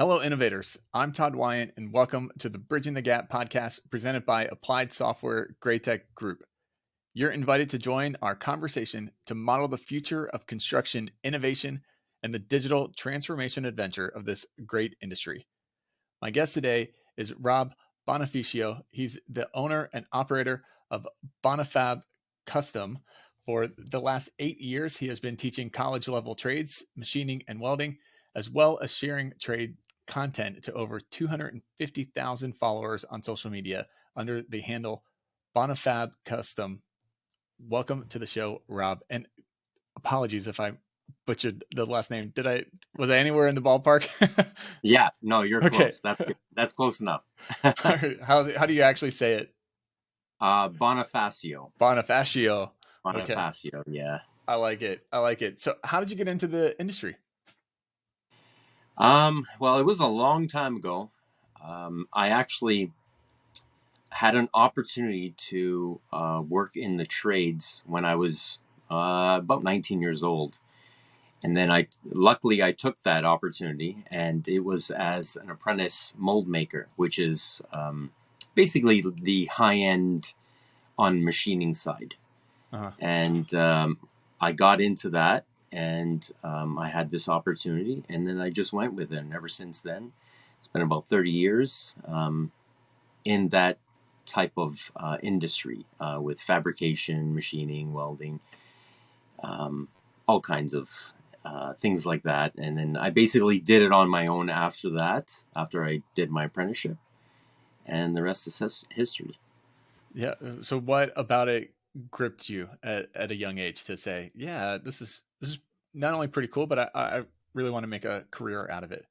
Hello, innovators. I'm Todd Wyant, and welcome to the Bridging the Gap podcast presented by Applied Software Greatech Group. You're invited to join our conversation to model the future of construction innovation and the digital transformation adventure of this great industry. My guest today is Rob Bonifacio. He's the owner and operator of Bonifab Custom. For the last 8 years, he has been teaching college-level trades, machining and welding, as well as sharing trade content to over 250,000 followers on social media under the handle Bonifab Custom. Welcome to the show, Rob. And apologies if I butchered the last name. Was I anywhere in the ballpark? Yeah, no, you're Okay. close. That's close enough. How do you actually say it? Bonifacio. Bonifacio. Okay. Bonifacio, yeah. I like it. So how did you get into the industry? Well, it was a long time ago. I actually had an opportunity to work in the trades when I was about 19 years old. And then luckily I took that opportunity, and it was as an apprentice mold maker, which is basically the high end on machining side. Uh-huh. And I got into that, and I had this opportunity, and then I just went with it. And ever since then, it's been about 30 years in that type of industry with fabrication, machining, welding, all kinds of things like that. And then I basically did it on my own after that, after I did my apprenticeship, and the rest is history. Yeah. So what about it gripped you at a young age to say, yeah, this is not only pretty cool, but I really want to make a career out of it?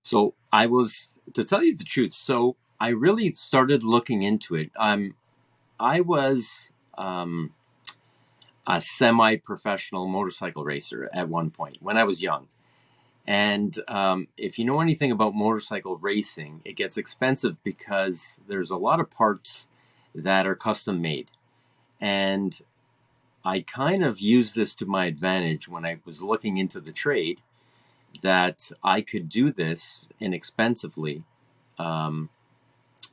So to tell you the truth, so I really started looking into it. I was a semi-professional motorcycle racer at one point when I was young. And if you know anything about motorcycle racing, it gets expensive because there's a lot of parts that are custom made. And I kind of used this to my advantage when I was looking into the trade, that I could do this inexpensively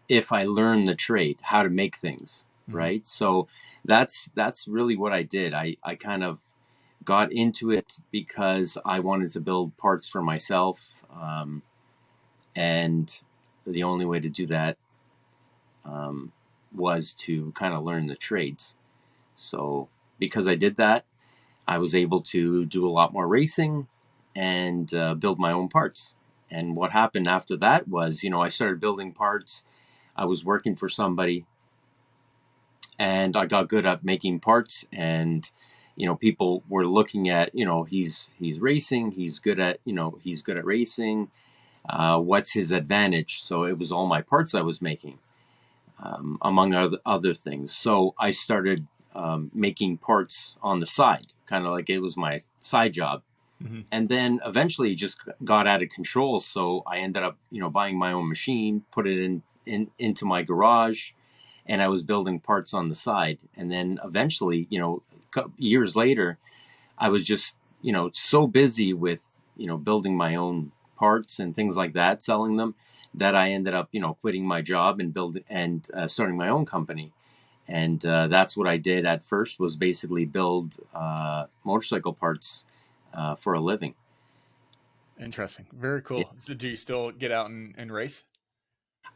if I learned the trade, how to make things, right? So that's really what I did. I kind of got into it because I wanted to build parts for myself, and the only way to do that was to kind of learn the trades. So because I did that, I was able to do a lot more racing and build my own parts. And what happened after that was, I started building parts. I was working for somebody, and I got good at making parts. And people were looking at, he's racing. He's good at racing. What's his advantage? So it was all my parts I was making, among other things. So I started making parts on the side, kind of like it was my side job. Mm-hmm. And then eventually it just got out of control. So I ended up, buying my own machine, put it into my garage, and I was building parts on the side. And then eventually, years later, I was just, so busy with, building my own parts and things like that, selling them, that I ended up, quitting my job and starting my own company. And that's what I did at first, was basically build motorcycle parts for a living. Interesting. Very cool. Yeah. So do you still get out and race?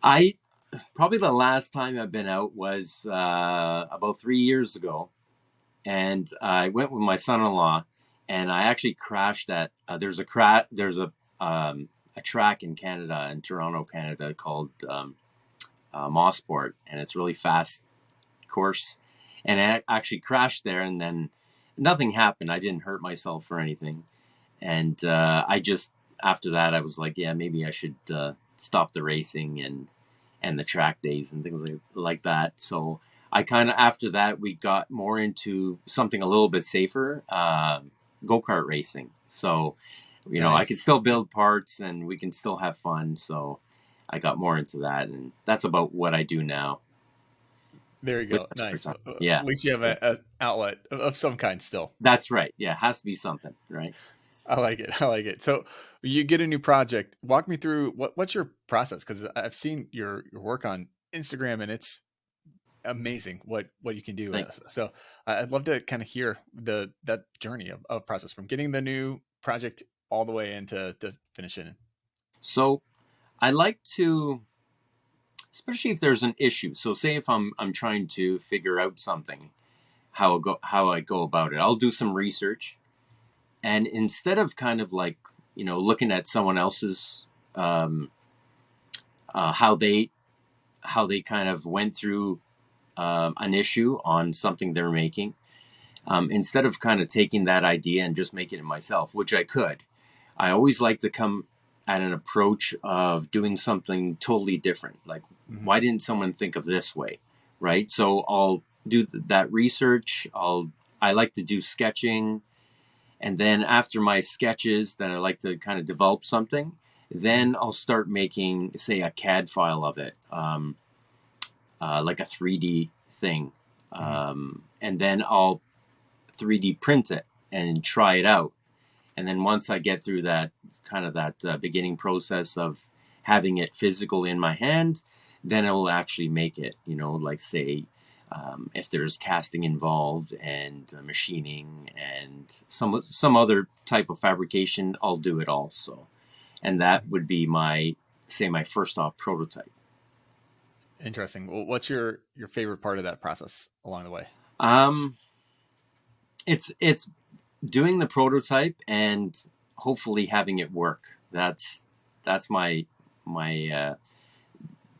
Probably the last time I've been out was about 3 years ago, and I went with my son-in-law, and I actually crashed at there's a track in Canada, in Toronto, Canada, called Mossport, and it's a really fast course, and I actually crashed there, and then nothing happened. I didn't hurt myself or anything, and after that I was like, yeah, maybe I should stop the racing and the track days and things like that. So I kind of, after that, we got more into something a little bit safer, go-kart racing. So, Nice. I could still build parts and we can still have fun. So I got more into that, and that's about what I do now. There you go. Nice. Yeah. At least you have an outlet of some kind still. That's right. Yeah. It has to be something, right? I like it. I like it. So you get a new project. Walk me through what's your process? Because I've seen your work on Instagram, and it's amazing what you can do. Like, So I'd love to kind of hear that journey of process from getting the new project all the way into to finishing. so I like to, especially if there's an issue. So say if I'm trying to figure out something, how I go about it. I'll do some research, and instead of kind of like, looking at someone else's, um, how they kind of went through an issue on something they're making, instead of kind of taking that idea and just making it myself, which I could, I always like to come at an approach of doing something totally different. Like, Hmm. why didn't someone think of this way, right? So I'll do that research. I like to do sketching, and then after my sketches, then I like to kind of develop something. Hmm. Then I'll start making, say, a CAD file of it, like a 3D thing, Hmm. and then I'll 3D print it and try it out. And then once I get through that kind of that beginning process of having it physical in my hand, then it will actually make it. Like say, if there's casting involved and machining and some other type of fabrication, I'll do it also. And that Hmm. would be my first off prototype. Interesting. Well, what's your favorite part of that process along the way? Um, it's doing the prototype and hopefully having it work. That's my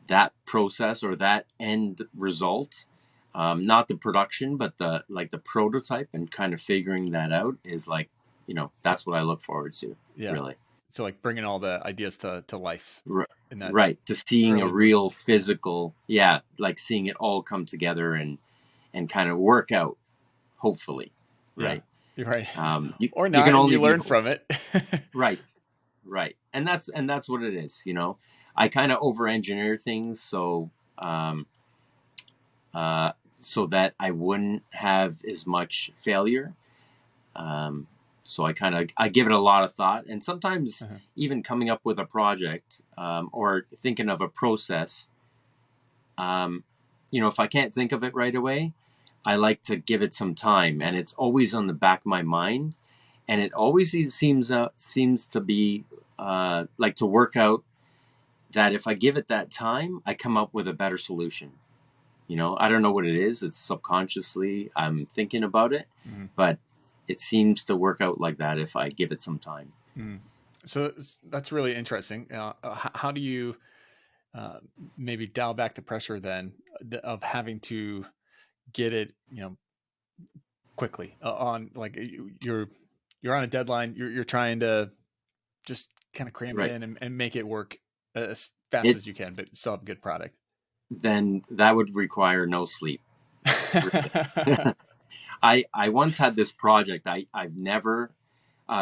that process or that end result. Not the production, but the prototype and kind of figuring that out is like, that's what I look forward to, Yeah. really. So like bringing all the ideas to life R- in that right. To seeing a early version. real physical, yeah, like seeing it all come together and kind of work out, hopefully, Yeah, right? you're right. You Or you can not, and only you be learn from it. right, right, and that's what it is. I kind of over engineer things um, so that I wouldn't have as much failure. Um, so I give it a lot of thought, and sometimes Uh-huh. even coming up with a project or thinking of a process. Um, if I can't think of it right away, I like to give it some time, and it's always on the back of my mind, and it always seems to be like to work out that if I give it that time, I come up with a better solution. I don't know what it is. It's subconsciously I'm thinking about it, Mhm. but it seems to work out like that if I give it some time. Mhm. So that's really interesting. How do you uh, maybe dial back the pressure then of having to get it, quickly on like you're on a deadline. You're trying to just kind of cram it Right. in and make it work as fast as It you can, but still have a good product. then that would require no sleep. Really. I once had this project. I've never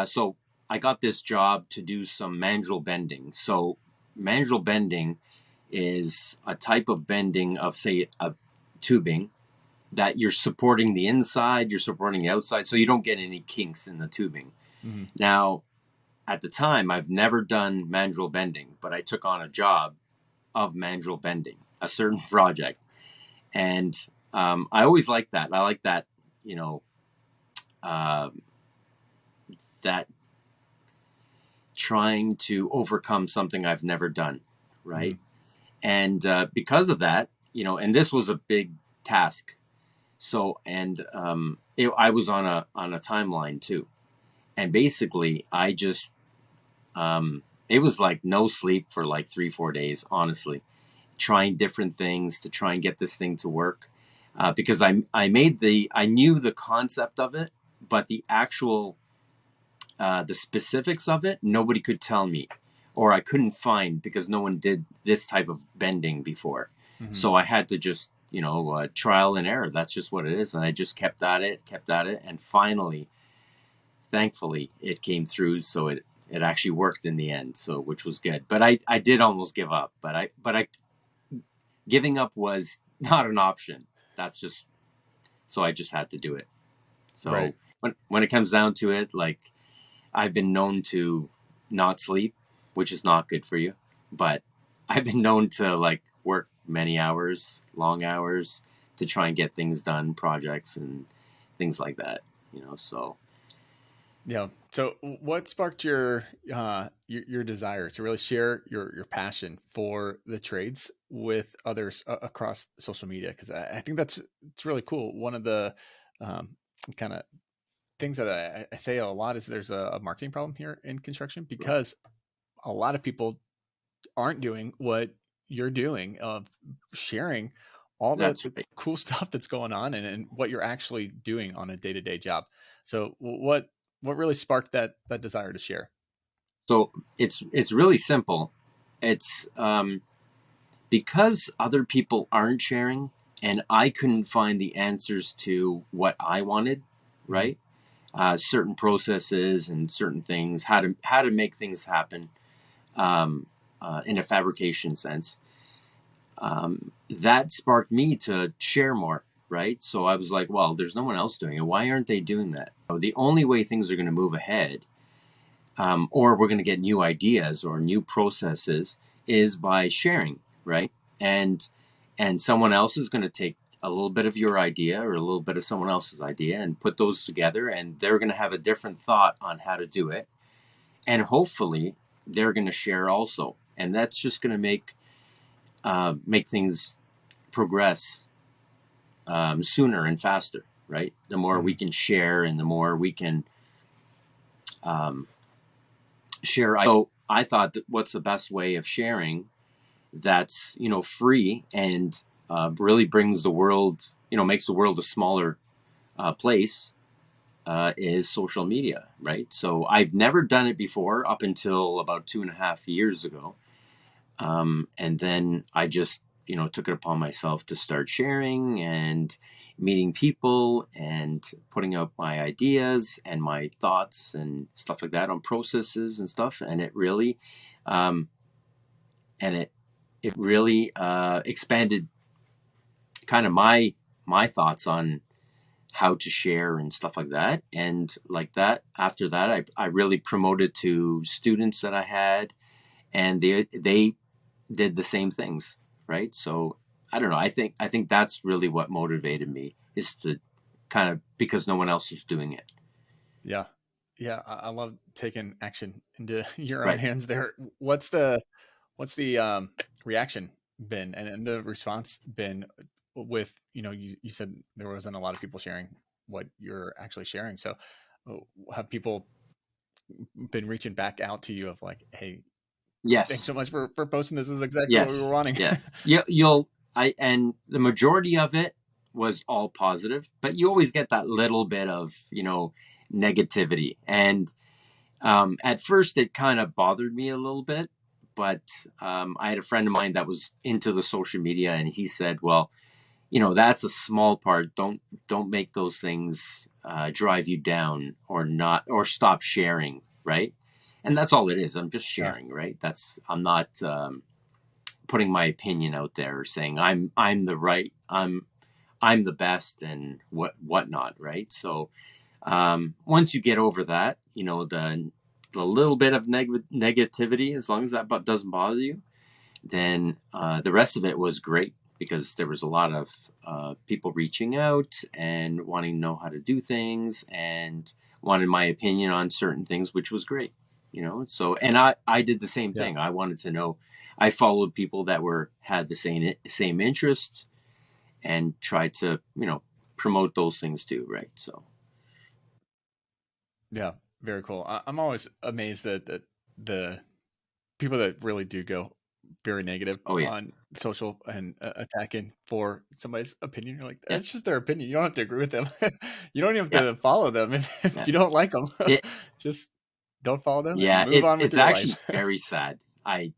so I got this job to do some mandrel bending. So mandrel bending is a type of bending of, say, a tubing that you're supporting the inside, you're supporting the outside, so you don't get any kinks in the tubing. Mhm. Now, at the time, I've never done mandrel bending, but I took on a job of mandrel bending, a certain project, and I always like that. I like that, you know, uh, that trying to overcome something I've never done, right? Mhm. And because of that, and this was a big task. So, and I was on a timeline too, and basically, I just it was like no sleep for like 3 4 days, honestly, trying different things to try and get this thing to work. Because I knew the concept of it, but the specifics of it, nobody could tell me, or I couldn't find because no one did this type of bending before. Mhm. So I had to just, trial and error. That's just what it is. And I just kept at it. And finally, thankfully, it came through. So it actually worked in the end. So, which was good. But I did almost give up, giving up was not an option. That's just, so I just had to do it. Right. So when it comes down to it, like, I've been known to not sleep, which is not good for you, but I've been known to like work many hours, long hours, to try and get things done, projects and things like that, so. Yeah. So what sparked your desire to really share your passion for the trades with others across social media? Because I think it's really cool. One of the um, kind of things that I say a lot is there's a marketing problem here in construction because a lot of people aren't doing what you're doing of sharing all That's the right. cool stuff that's going on and what you're actually doing on a day-to-day job. So what really sparked that desire to share? So it's really simple. It's because other people aren't sharing, and I couldn't find the answers to what I wanted, Mhm. right? Certain processes and certain things, how to make things happen, in a fabrication sense. That sparked me to share more, right? So I was like, well, there's no one else doing it. Why aren't they doing that? The only way things are going to move ahead, or we're going to get new ideas or new processes, is by sharing, right? And someone else is going to take a little bit of your idea or a little bit of someone else's idea and put those together, and they're going to have a different thought on how to do it, and hopefully they're going to share also, and that's just going to make things progress, sooner and faster, right? The more we Mhm. can share and the more we can um, share. So I thought that what's the best way of sharing that's free and really brings the world, makes the world a smaller place, is social media, right? So I've never done it before up until about 2.5 years ago. And then I just, took it upon myself to start sharing and meeting people and putting out my ideas and my thoughts and stuff like that on processes and stuff. And it really, um, and it really expanded kind of my thoughts on how to share and stuff like that. And like that, after that, I really promoted to students that I had, and they did the same things, right? So I don't know. I think that's really what motivated me, is to kind of, because no one else is doing it. Yeah. Yeah, I love taking action into your own Right. hands there. What's the reaction been and the response been with, you said there wasn't a lot of people sharing what you're actually sharing. So uh, have people been reaching back out to you of like, hey, thanks Yes. so much for posting. This is exactly what we were Yes. wanting. Yes. And the majority of it was all positive, but you always get that little bit of, negativity. And at first it kind of bothered me a little bit, but I had a friend of mine that was into the social media, and he said, well, that's a small part. Don't make those things drive you down, or not, or stop sharing, right? And that's all it is. I'm just Yeah. sharing, right? I'm not putting my opinion out there, saying I'm the right, I'm the best, and whatnot, right? So once you get over that, the little bit of negativity, as long as that doesn't bother you, then the rest of it was great, because there was a lot of people reaching out and wanting to know how to do things and wanted my opinion on certain things, which was great. So, and I did the same Yeah. thing. I wanted to know. I followed people that had the same interest, and tried to promote those things too, right? So. Yeah. Very cool. I'm always amazed that the people that really do go very negative Oh yeah. on social and attacking for somebody's opinion. You're like, Yeah. that's just their opinion. You don't have to agree with them. You don't even Yeah. have to follow them if Yeah. you don't like them. It, Just don't follow them and yeah, move it's on with it's your life. actually very sad. I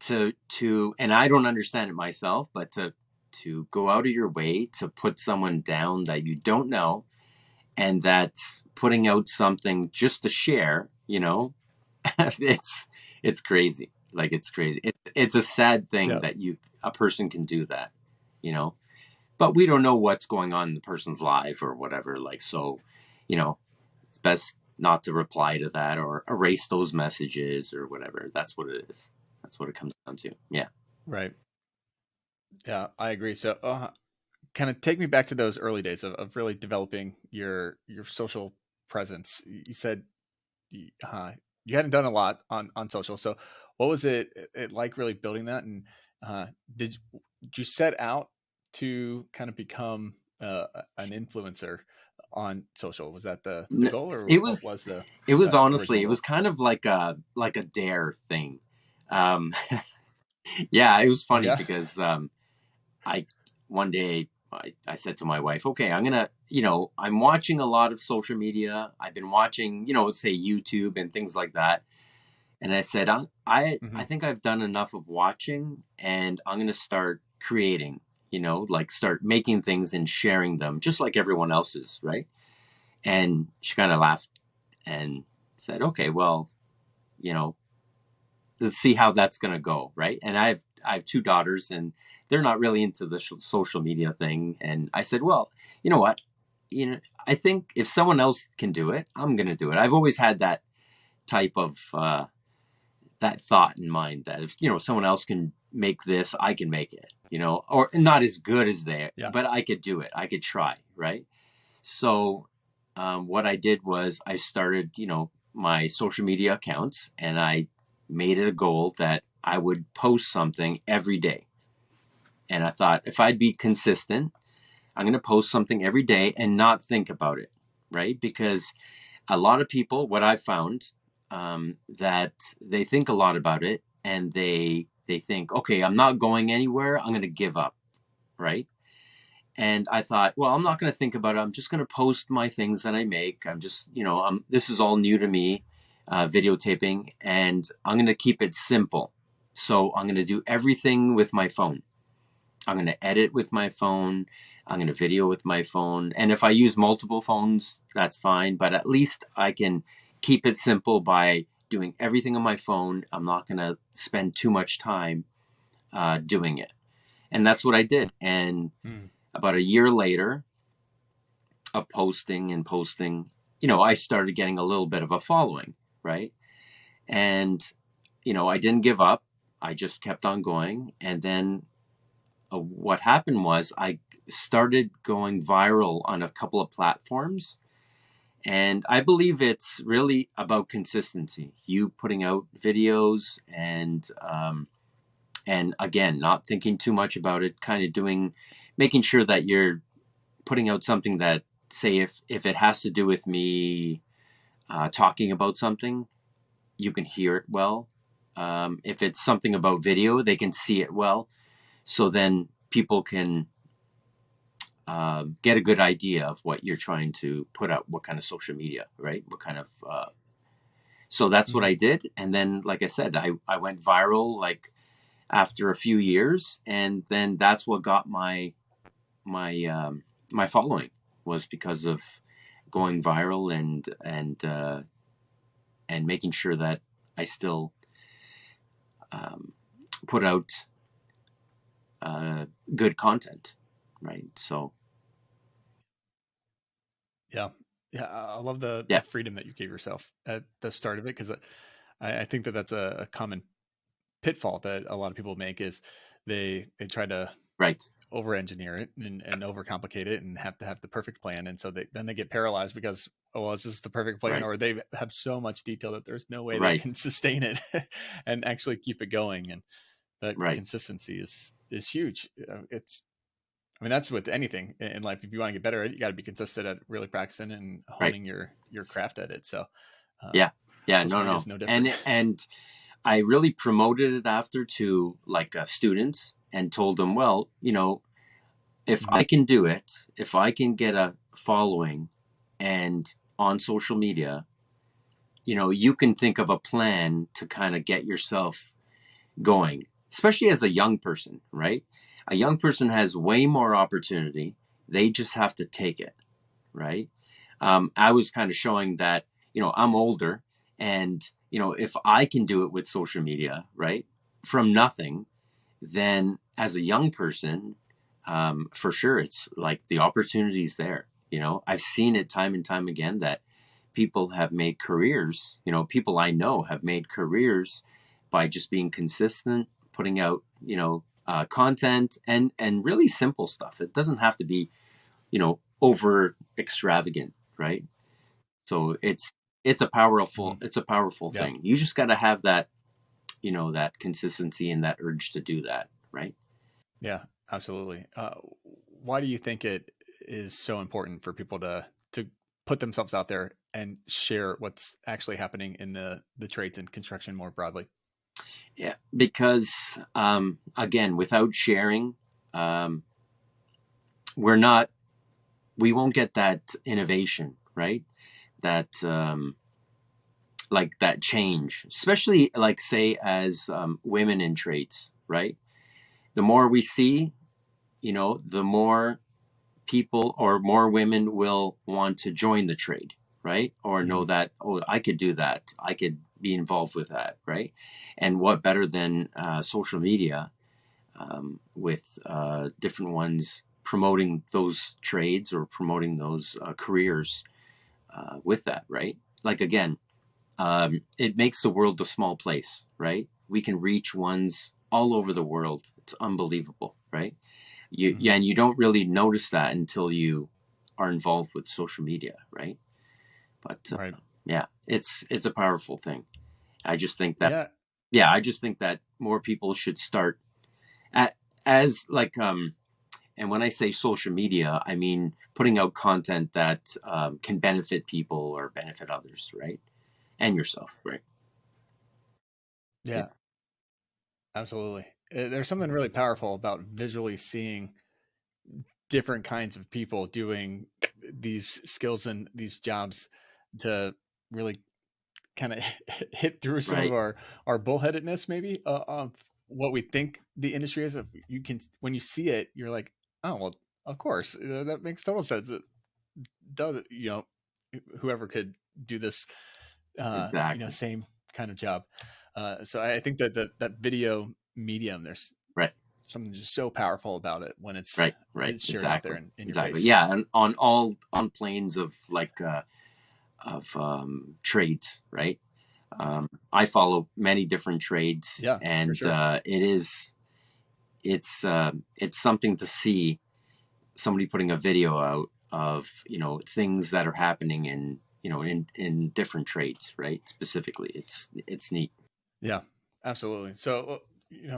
to and I don't understand it myself, but to go out of your way to put someone down that you don't know, and that's putting out something just to share, it's crazy. Like, it's crazy. It's a sad thing Yeah. that a person can do that, you know. But we don't know what's going on in the person's life or whatever. Like, so, you know, it's best. not to reply to that or erase those messages or whatever. That's what it is. That's what it comes down to. Yeah. Right. Yeah, I agree. So, kind of take me back to those early days of really developing your social presence. You said you hadn't done a lot on social. So, what was it like really building that? And uh, did you set out to kind of become an influencer on social? Was that the N- goal, or It what was was the it was honestly original it was goal? kind of like a dare thing. Um, yeah, it was Oh funny yeah. because I one day I said to my wife, okay, I'm gonna, I'm watching a lot of social media. I've been watching, say YouTube and things like that. And I said, I Hmm. think I've done enough of watching, and I'm gonna start creating. Like start making things and sharing them, just like everyone else's, right? And she kind of laughed and said, okay, well, you know, let's see how that's going to go, right? And I have two daughters, and they're not really into the social media thing. And I said, well, you know what? I think if someone else can do it, I'm going to do it. I've always had that type of that thought in mind that if someone else can make this, I can make it. Or not as good as they, Yeah. but I could do it. I could try, right? So what I did was I started, my social media accounts, and I made it a goal that I would post something every day. And I thought if I'd be consistent, I'm going to post something every day and not think about it, right? Because a lot of people, what I've found, that they think a lot about it, and they think, okay, I'm not going anywhere. I'm going to give up, right? And I thought, well, I'm not going to think about it. I'm just going to post my things that I make. I'm just, this is all new to me, videotaping, and I'm going to keep it simple. So I'm going to do everything with my phone. I'm going to edit with my phone. I'm going to video with my phone. And if I use multiple phones, that's fine. But at least I can keep it simple by doing everything on my phone. I'm not going to spend too much time doing it. And that's what I did. And Mm. about a year later of posting and posting, I started getting a little bit of a following, right? And, I didn't give up. I just kept on going. And then what happened was I started going viral on a couple of platforms. And I believe it's really about consistency. You putting out videos and again, not thinking too much about it, kind of making sure that you're putting out something that, say, if it has to do with me talking about something, you can hear it well. If it's something about video, they can see it well. So then people can get a good idea of what you're trying to put out, what kind of social media, right? What kind of. So that's what Hmm. I did. And then, like I said, I went viral like after a few years. And then that's what got my following, was because of going viral and making sure that I still um, put out uh, good content, right? So Yeah. Yeah. I love the yeah, freedom that you gave yourself at the start of it, because I think that that's a common pitfall that a lot of people make is they try to right, over engineer it and overcomplicate it and have to have the perfect plan, and so they get paralyzed because, oh well, is this the perfect plan, right, or they have so much detail that there's no way they right, can sustain it and actually keep it going. And that right, consistency is huge. It's I mean, that's with anything in life. If you want to get better at it, you got to be consistent at really practicing and right. honing your craft at it. So Yeah, yeah, social no, media is no, no different. and I really promoted it after to like students and told them, well, if Mhm. I can do it, if I can get a following and on social media, you can think of a plan to kind of get yourself going, especially as a young person, right? A young person has way more opportunity. They just have to take it, right? I was kind of showing that, I'm older, and, if I can do it with social media, right, from nothing, then as a young person, for sure, it's like the opportunity's there. I've seen it time and time again that people have made careers, people I know have made careers by just being consistent, putting out, content and really simple stuff. It doesn't have to be, over extravagant, right? So Mhm. it's a powerful Yeah. thing. You just got to have that, that consistency and that urge to do that, right? Yeah, absolutely. Why do you think it is so important for people to put themselves out there and share what's actually happening in the trades and construction more broadly? Yeah, because again, without sharing, um, we're not, we won't get that innovation, right? That like that change, especially like say as women in trades, right? The more we see, the more people or more women will want to join the trade, right? Or know Mhm. that, oh, I could do that. I could be involved with that, right? And what better than social media with different ones promoting those trades or promoting those careers with that, right? Like, again, it makes the world a small place, right? We can reach ones all over the world. It's unbelievable, right? Yeah, Mhm. and you don't really notice that until you are involved with social media, right? But Right. yeah, it's a powerful thing. I just think that Yeah. yeah, I just think that more people should start at, as like and when I say social media, I mean putting out content that can benefit people or benefit others, right? And yourself, right? Yeah. Yeah. Absolutely. There's something really powerful about visually seeing different kinds of people doing these skills and these jobs to really kind of hit through some of Right. our bullheadedness, maybe of what we think the industry is. If you can, when you see it, you're like, oh well, of course, that makes total sense. It does, whoever could do this, Exactly. same kind of job. So I think that that video medium, there's Right. something just so powerful about it when Right. Right. it's shared out there Exactly. in your Exactly. face. Yeah, and on all on planes of like of trades, right? I follow many different trades, Yeah, for and sure. it's something to see somebody putting a video out of things that are happening in in different trades, right? Specifically, it's neat. Yeah, absolutely. So,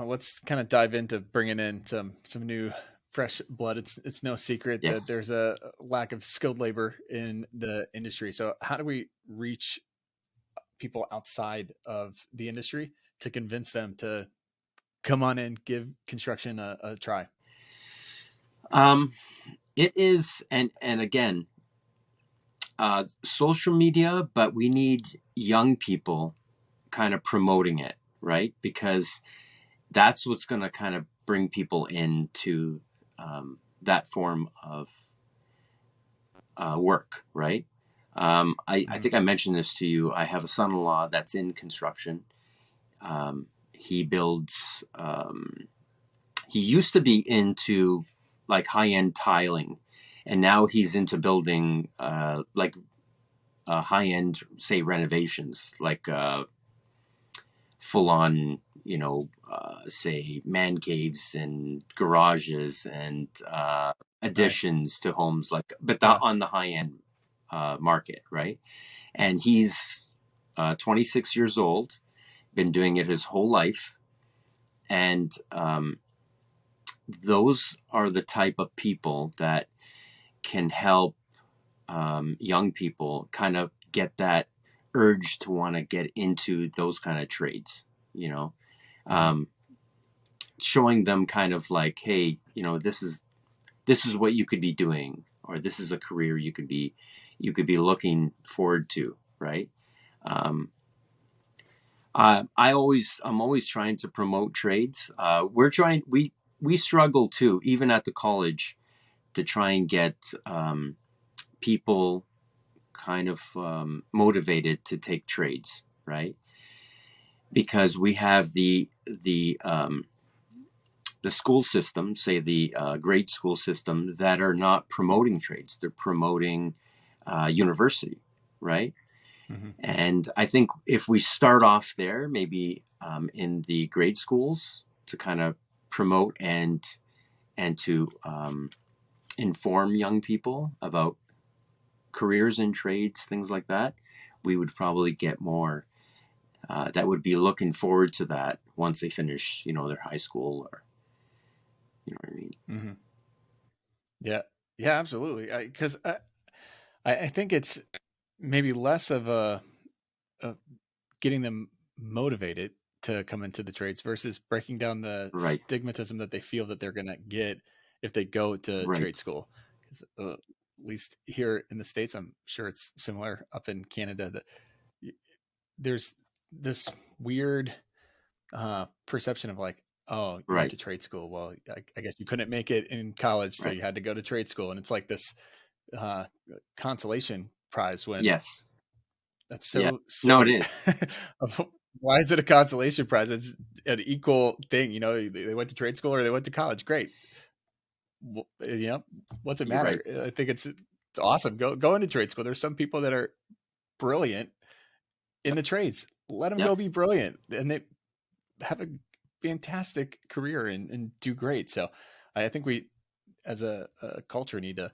let's kind of dive into bringing in some new fresh blood. It's no secret that Yes. there's a lack of skilled labor in the industry. So, how do we reach people outside of the industry to convince them to come on in, give construction a try? Um, it is, and again, social media, but we need young people kind of promoting it, right? Because that's what's going to kind of bring people into that form of work, right? I Mhm. think I mentioned this to you. I have a son-in-law that's in construction. He builds. He used to be into like high-end tiling, and now he's into building like high-end, say, renovations, like full-on, say, man caves and garages and Nice. additions to homes, like, but Yeah. on the high-end market, right? And he's 26 years old, been doing it his whole life, and those are the type of people that can help young people kind of get that urge to want to get into those kind of trades, you know, Mhm. um, showing them kind of like, hey, this is what you could be doing, or this is a career you could be looking forward to, right? Um, I'm always trying to promote trades. We struggle too, even at the college, to try and get people kind of motivated to take trades, right? Because we have the school system, say the grade school system, that are not promoting trades; they're promoting university, right? Hmm. And I think if we start off there, maybe in the grade schools to kind of promote and to inform young people about careers in trades, things like that, we would probably get more that would be looking forward to that once they finish, their high school, or you know what I mean. Hmm. Yeah, yeah, absolutely. Because I think it's maybe less of getting them motivated to come into the trades versus breaking down the Right, stigmatism that they feel that they're going to get if they go to trade right, school. 'Cause, at least here in the States, I'm sure it's similar up in Canada that there's this weird perception of like, oh, you went to right, trade school. Well, I guess you couldn't make it in college, so right. you had to go to trade school. And it's like this uh, consolation prize when Yes, that's yeah. so No, it silly. is. Why is it a consolation prize? It's an equal thing. They went to trade school or they went to college. Great. What's it You're right. matter? I think it's awesome. Go into trade school. There's some people that are brilliant in Yep, the trades. Let them yep. go be brilliant, and they have a fantastic career and do great. So I think we, as a culture, need to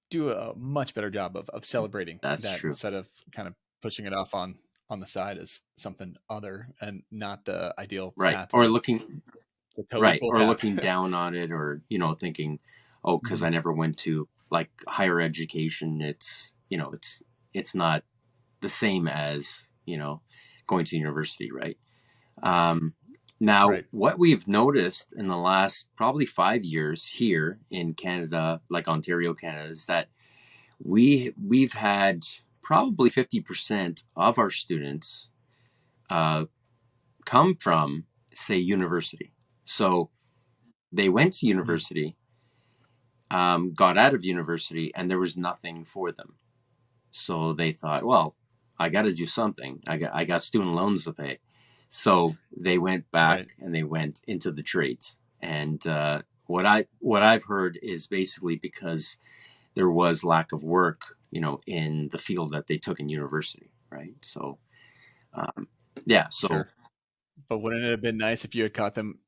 do a much better job of celebrating That's that true. instead of kind of pushing it off on the side as something other and not the ideal Right. path Or where it's looking the right, co-equal or path. looking down on it, or thinking, oh, because Hmm. I never went to like higher education, it's not the same as going to university, right? Um, Now, Right. what we've noticed in the last probably 5 years here in Canada, like Ontario, Canada, is that we've had probably 50% of our students uh, come from, say, university. So they went to Mm. university, got out of university, and there was nothing for them. So they thought, well, I got to do something. I got student loans to pay. So they went back Right. and they went into the trades. And what I've heard is basically because there was lack of work, in the field that they took in university, right? So um, yeah, so Sure. But wouldn't it have been nice if you had caught them,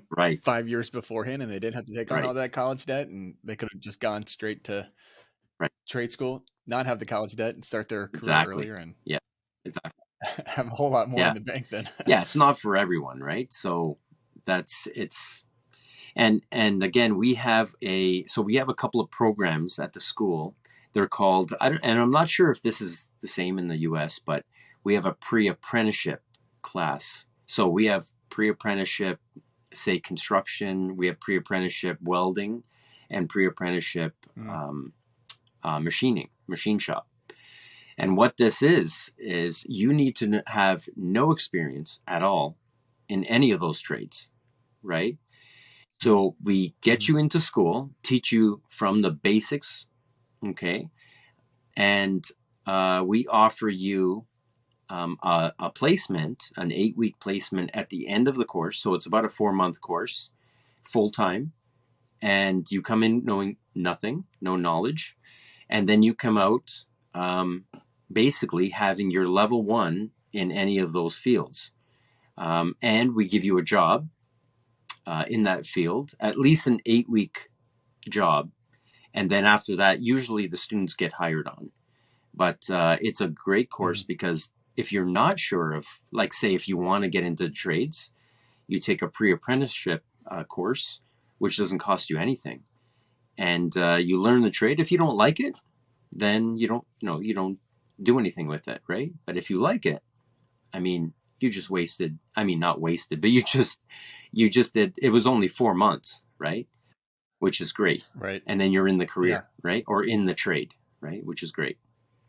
right, 5 years beforehand and they didn't have to take on all right, that college debt and they could have just gone straight to right, trade school, not have the college debt and start their career exactly, earlier and yeah, exactly, have a whole lot more in yeah, the bank then. yeah. It's not for everyone, right? So that's it's and again we have a couple of programs at the school. They're called and I'm not sure if this is the same in the US, but we have a pre-apprenticeship class. So we have pre-apprenticeship, say, construction, we have pre-apprenticeship welding, and pre-apprenticeship Mm. machine shop. And what this is you need to have no experience at all in any of those trades, right? So we get Mhm. you into school, teach you from the basics, okay, and we offer you a placement, an 8-week placement at the end of the course. So it's about a 4-month course, full time, and you come in knowing nothing, no knowledge, and then you come out um, basically having your level one in any of those fields, and we give you a job in that field, at least an 8-week job. And then after that, usually the students get hired on. But it's a great course Mhm. because if you're not sure of, like, say, if you want to get into trades, you take a pre-apprenticeship course, which doesn't cost you anything, and you learn the trade. If you don't like it, then you don't do anything with it, right? But if you like it, I mean, you just wasted. I mean, not wasted, but you just did. It was only 4 months, right? Which is great. Right. And then you're in the Yeah. career, right? Or in the trade, right? Which is great.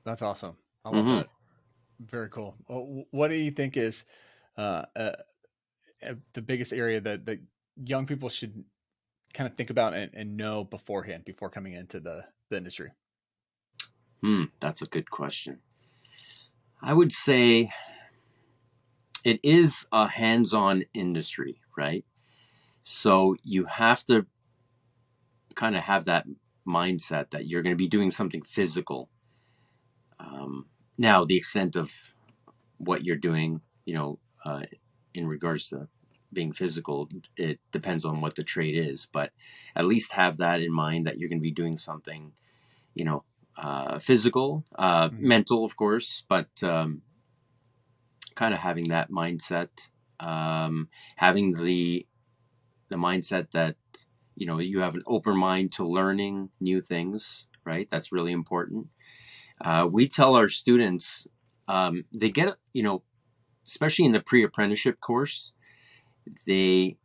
That's awesome. I love Hmm. that. Very cool. Well, what do you think is uh, uh, the biggest area that young people should kind of think about and know beforehand before coming into the industry? That's a good question. I would say it is a hands-on industry, right? So you have to kind of have that mindset that you're going to be doing something physical. Um, Now, the extent of what you're doing, in regards to being physical, it depends on what the trade is, but at least have that in mind that you're going to be doing something, you know, physical, Mhm. mental, of course, but kind of having that mindset, having the mindset that you have an open mind to learning new things, right? That's really important. We tell our students, they get, especially in the pre-apprenticeship course, they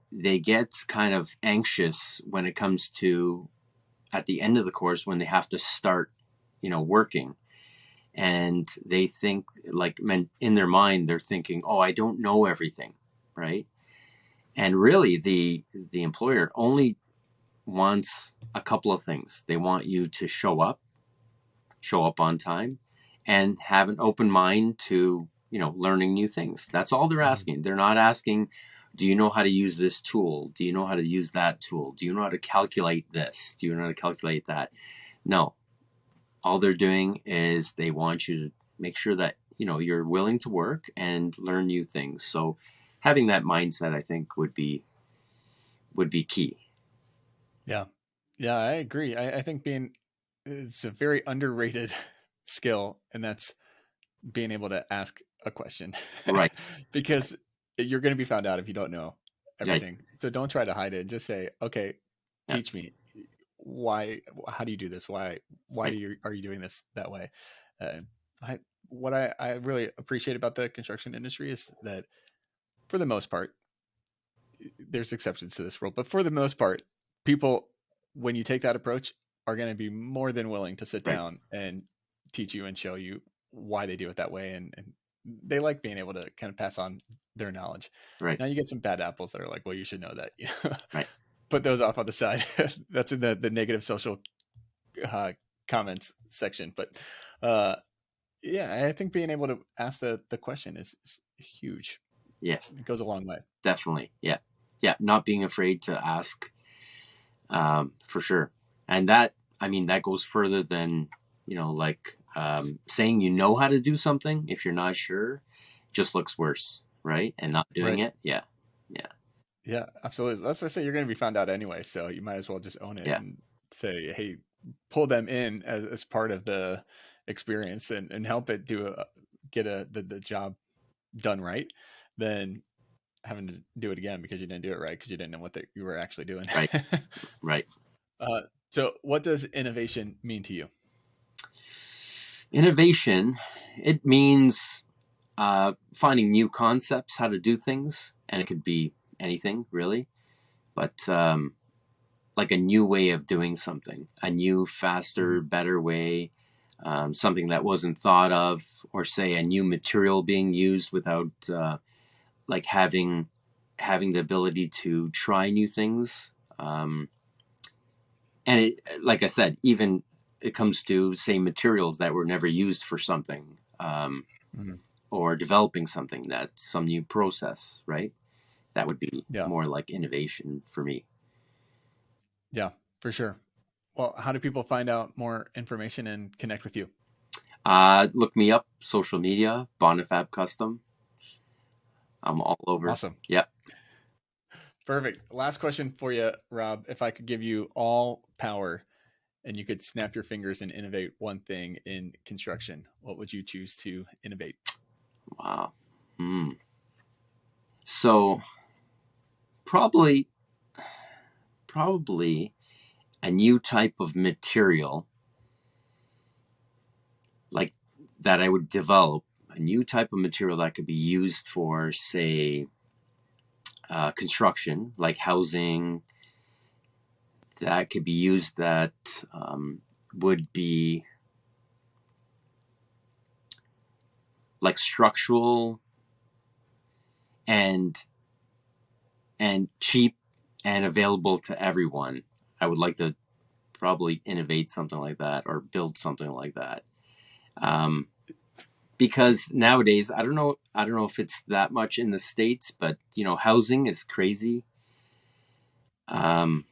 get kind of anxious when it comes to at the end of the course when they have to start, working, and they think like in their mind they're thinking, oh, I don't know everything, right? And really, the employer only wants a couple of things. They want you to show up on time, and have an open mind to learning new things. That's all they're Mhm. asking. They're not asking, do you know how to use this tool? Do you know how to use that tool? Do you know how to calculate this? Do you know how to calculate that? No. All they're doing is they want you to make sure that you're willing to work and learn new things. So having that mindset, I think, would be key. Yeah. Yeah, I agree. I think it's a very underrated skill, and that's being able to ask a question Right. because you're going to be found out if you don't know Yeah. everything. So don't try to hide it. Just say, okay, Yeah. teach me why, how do you do this? Why Right. are you doing this that way? Uh, what I really appreciate about the construction industry is that for the most part, there's exceptions to this rule, but for the most part, people, when you take that approach, are going to be more than willing to sit Right. down and teach you and show you why they do it that way. And they like being able to kind of pass on their knowledge. Now Right. you get some bad apples that are like, well, you should know that. Right. Put those off on the side. That's in the negative social uh, comments section. But uh, yeah, I think being able to ask the question is huge. Yes. It goes a long way. Definitely. Yeah. Yeah. Not being afraid to ask, for sure. And that, I mean, that goes further than, like, saying you know how to do something if you're not sure just looks worse, right? And not doing Right. it. Yeah. Yeah. Yeah, absolutely. That's what I say. You're going to be found out anyway, so you might as well just own it Yeah. and say, "Hey, pull them in as part of the experience and help it get the job done right." Than having to do it again because you didn't do it right because you didn't know what you were actually doing. Right. Right. uh, so, what does innovation mean to you? Innovation, it means finding new concepts, how to do things. And it could be anything, really. But like a new way of doing something, a new, faster, Mhm. better way, something that wasn't thought of, or say a new material being used without like having the ability to try new things. And it, like I said, even it comes to say materials that were never used for something, Mhm. or developing something, that some new process, right? That would be Yeah, more like innovation for me. yeah, for sure. Well, how do people find out more information and connect with you? Look me up, social media, Bonifab Custom. I'm all over. Awesome. Yeah. Perfect. Last question for you, Rob. If I could give you all power and you could snap your fingers and innovate one thing in construction, what would you choose to innovate? Wow. Hmm. So probably probably a new type of material, like, that I would develop, a new type of material that could be used for, say, construction, like housing, that could be used, that would be like structural, and cheap and available to everyone. I would like to probably innovate something like that, or build something like that. Um, because nowadays, I don't know if it's that much in the States, but housing is crazy. Um,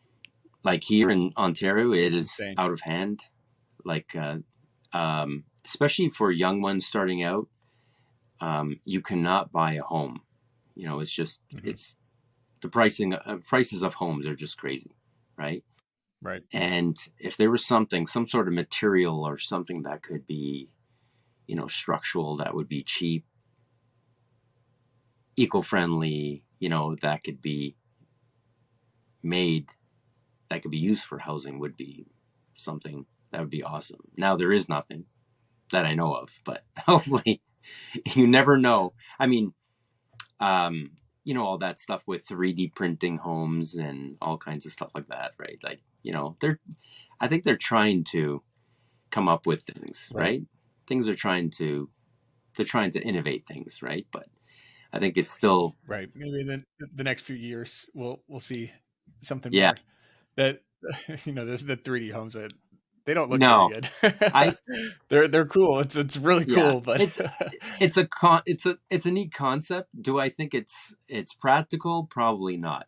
like here in Ontario, it It's is insane. out of hand. Like, especially for young ones starting out, you cannot buy a home. It's just it's the prices of homes are just crazy, right? Right. And if there was some sort of material or something that could be, structural, that would be cheap, eco-friendly, that could be made, that could be used for housing, would be something that would be awesome. Now there is nothing that I know of, but hopefully, you never know. I mean, all that stuff with 3D printing homes and all kinds of stuff like that, right? Like, I think they're trying to come up with things, right? They're trying to innovate things, right? But I think it's still right. Maybe in the next few years, we'll see something yeah. more. That the 3D homes, that they don't look No, very good. They're cool. It's really cool, but it's a neat concept. Do I think it's practical? Probably not.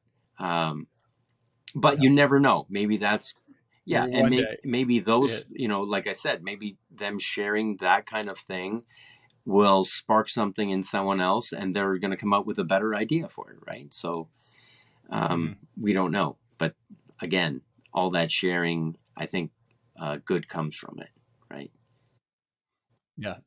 But you never know. Maybe that's one and day. maybe those, like I said, maybe them sharing that kind of thing will spark something in someone else, and they're going to come up with a better idea for it, right? So we don't know, but again, all that sharing, I think good comes from it, right? Yeah,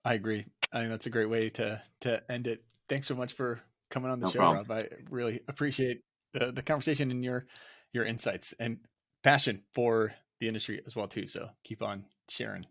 I agree. I think that's a great way to end it. Thanks so much for coming on the No show, problem. Rob. I really appreciate the conversation and your insights and passion for the industry as well too. So keep on sharing.